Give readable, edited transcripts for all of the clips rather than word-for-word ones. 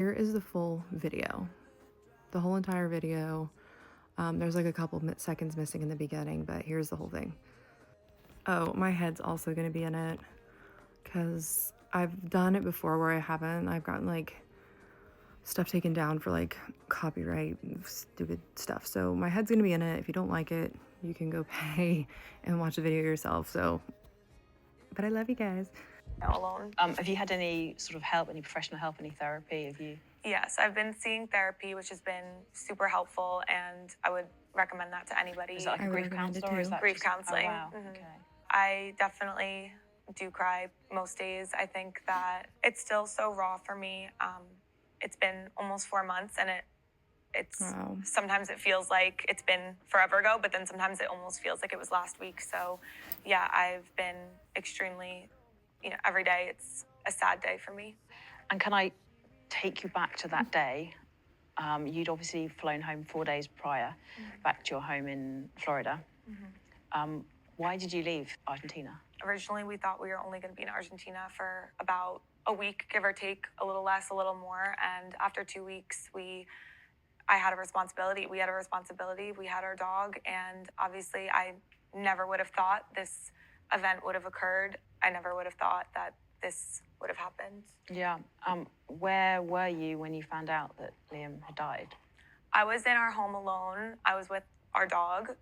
Here is the full video, the whole entire video. There's like a couple seconds missing in the beginning, but here's the whole thing. Oh, my head's also gonna be in it because I've done it before where I've gotten like stuff taken down for like copyright stupid stuff. So my head's gonna be in it. If you don't like it, you can go pay and watch the video yourself. But I love you guys. Alone. Have you had any sort of help, any professional help, any therapy? Have you? Yes, I've been seeing therapy, which has been super helpful, and I would recommend that to anybody. Is that like a grief counselor? Or is that grief just... counseling? Oh, wow. Mm-hmm. Okay. I definitely do cry most days. I think that it's still so raw for me. It's been almost 4 months, and it's Wow. Sometimes it feels like it's been forever ago, but then sometimes it almost feels like it was last week. So yeah, I've been extremely, every day it's a sad day for me. And can I take you back to that day? You'd obviously flown home 4 days prior, back to your home in Florida. Why did you leave Argentina? Originally, we thought we were only going to be in Argentina for about a week, give or take, a little less, a little more. And after 2 weeks, I had a responsibility. We had a responsibility. We had our dog. And obviously, I never would have thought this event would have occurred. I never would have thought that this would have happened. Yeah. Where were you when you found out that Liam had died? I was in our home alone. I was with our dog.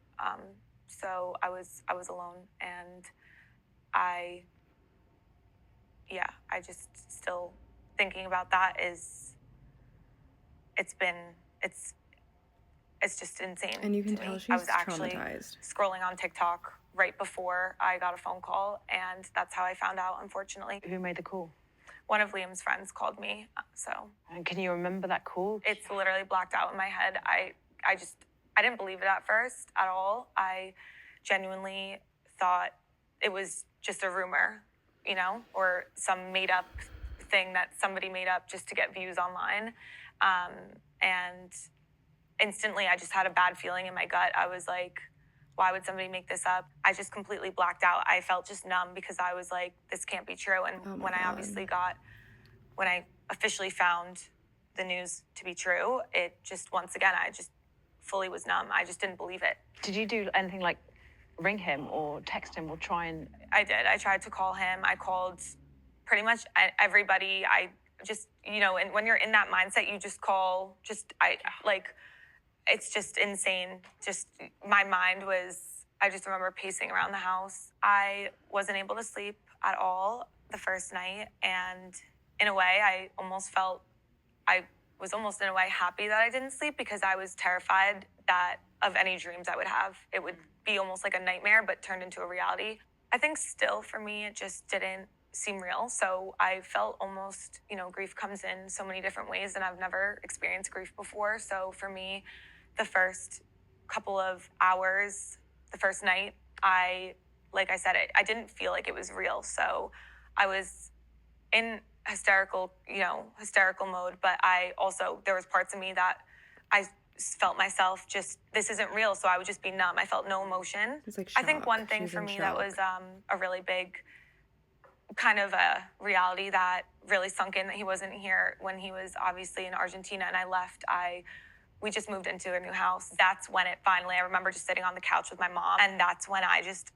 So I was alone, and I just still thinking about that it's just insane. And you can to tell me. she's I was actually traumatized. scrolling on TikTok right before I got a phone call, and that's how I found out, unfortunately. Who made the call? One of Liam's friends called me, so. And can you remember that call? It's literally blacked out in my head. I didn't believe it at first at all. I genuinely thought it was just a rumor, or some made up thing that somebody made up just to get views online. And instantly I just had a bad feeling in my gut. I was like, why would somebody make this up? I just completely blacked out. I felt just numb because I was like, this can't be true. And when I officially found the news to be true, it just, once again, I just fully was numb. I just didn't believe it. Did you do anything like ring him or text him or try and... I did. I tried to call him. I called pretty much everybody. I just, and when you're in that mindset, you just call, it's just insane. Just, my mind was, I just remember pacing around the house. I wasn't able to sleep at all the first night. And in a way, I was almost in a way happy that I didn't sleep, because I was terrified of any dreams I would have. It would be almost like a nightmare, but turned into a reality. I think still for me, it just didn't seem real. So I felt almost, grief comes in so many different ways, and I've never experienced grief before. So for me, the first couple of hours, the first night, like I said, I didn't feel like it was real. So I was in hysterical mode, but there was parts of me that I felt myself just, this isn't real. So I would just be numb. I felt no emotion. It's like I think shock. one thing She's for in me shock. that was a really big kind of a reality that really sunk in, that he wasn't here when he was obviously in Argentina and I left. We just moved into a new house. That's when it finally, I remember just sitting on the couch with my mom, and that's when I just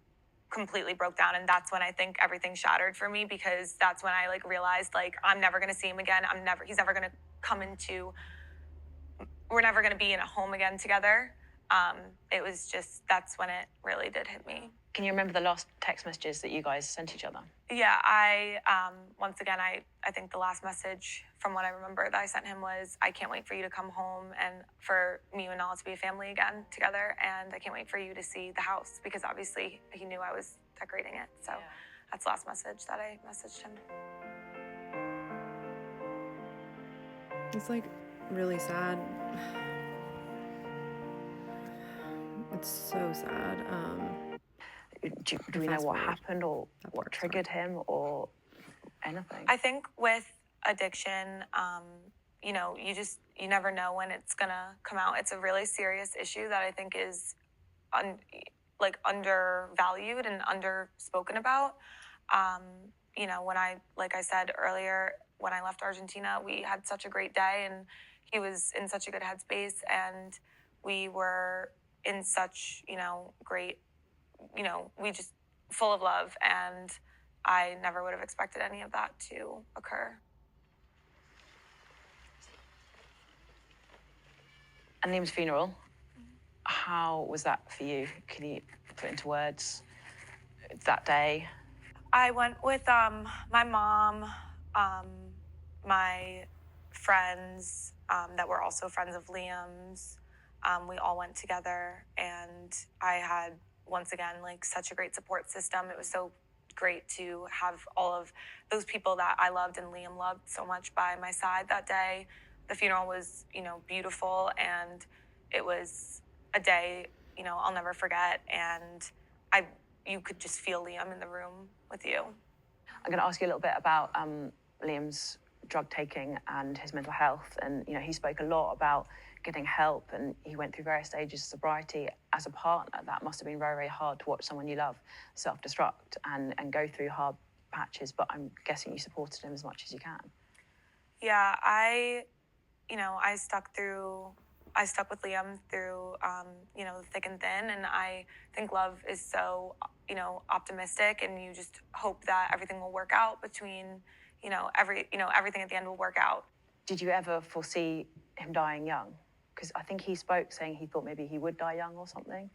completely broke down. And that's when I think everything shattered for me, because that's when I realized I'm never going to see him again. He's never going to come into, we're never going to be in a home again together. It was just, that's when it really did hit me. Can you remember the last text messages that you guys sent each other? Yeah, once again, I think the last message from what I remember that I sent him was, I can't wait for you to come home and for me and Nala to be a family again together. And I can't wait for you to see the house, because obviously he knew I was decorating it. So that's the last message that I messaged him. It's really sad. It's so sad. Do we know what happened or what triggered him or anything? I think with addiction, you never know when it's gonna come out. It's a really serious issue that I think is undervalued and underspoken about. When like I said earlier, when I left Argentina, we had such a great day, and he was in such a good headspace, and we were in such, great, we just full of love, and I never would have expected any of that to occur. And Liam's funeral, how was that for you? Can you put into words that day? I went with my mom, um, my friends that were also friends of Liam's. We all went together, and I had, once again, like, such a great support system. It was so great to have all of those people that I loved and Liam loved so much by my side that day. The funeral was, beautiful, and it was a day, I'll never forget. And you could just feel Liam in the room with you. I'm going to ask you a little bit about Liam's drug taking and his mental health. And, he spoke a lot about getting help, and he went through various stages of sobriety. As a partner, that must have been very, very hard to watch someone you love self-destruct and go through hard patches, but I'm guessing you supported him as much as you can. Yeah, I stuck with Liam through, thick and thin. And I think love is so, optimistic, and you just hope that everything will work out between, everything at the end will work out. Did you ever foresee him dying young? Because I think he spoke saying he thought maybe he would die young or something.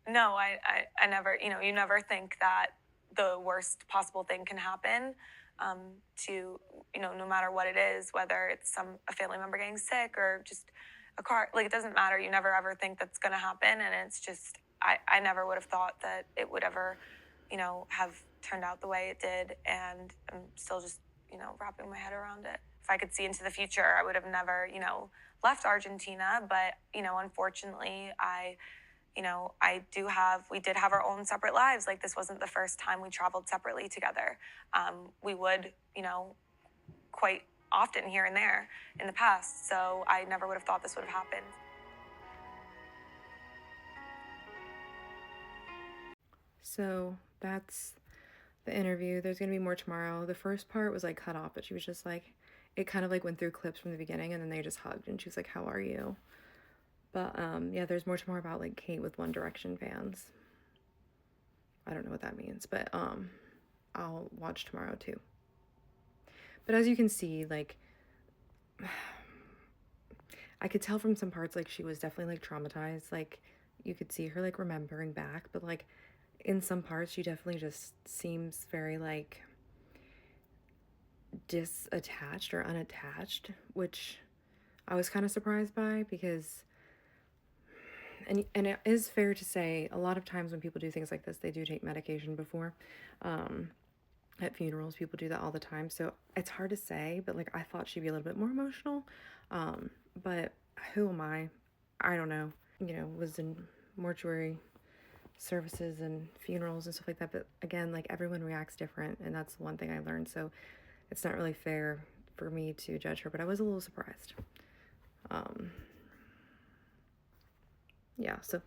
No, I never, you never think that the worst possible thing can happen to, no matter what it is, whether it's a family member getting sick or just a car, like, it doesn't matter. You never ever think that's going to happen. And it's just, I never would have thought that it would ever, have turned out the way it did. And I'm still just, wrapping my head around it. If I could see into the future, I would have never, left Argentina. But, unfortunately, we did have our own separate lives. Like, this wasn't the first time we traveled separately together. We would, quite often here and there in the past. So I never would have thought this would have happened. So that's the interview. There's going to be more tomorrow. The first part was like cut off, but she was just like, it kind of like went through clips from the beginning, and then they just hugged, and she was like, how are you? But yeah, there's more tomorrow about like Kate with One Direction fans. I don't know what that means, but I'll watch tomorrow too. But as you can see, like, I could tell from some parts, like, she was definitely like traumatized. Like, you could see her like remembering back, but like in some parts she definitely just seems very like disattached or unattached, which I was kind of surprised by, because and it is fair to say a lot of times when people do things like this, they do take medication before. At funerals, people do that all the time, so it's hard to say, but like I thought she'd be a little bit more emotional. But who am I don't know. Was in mortuary services and funerals and stuff like that, but again, like, everyone reacts different, and that's one thing I learned, so it's not really fair for me to judge her, but I was a little surprised. Yeah, so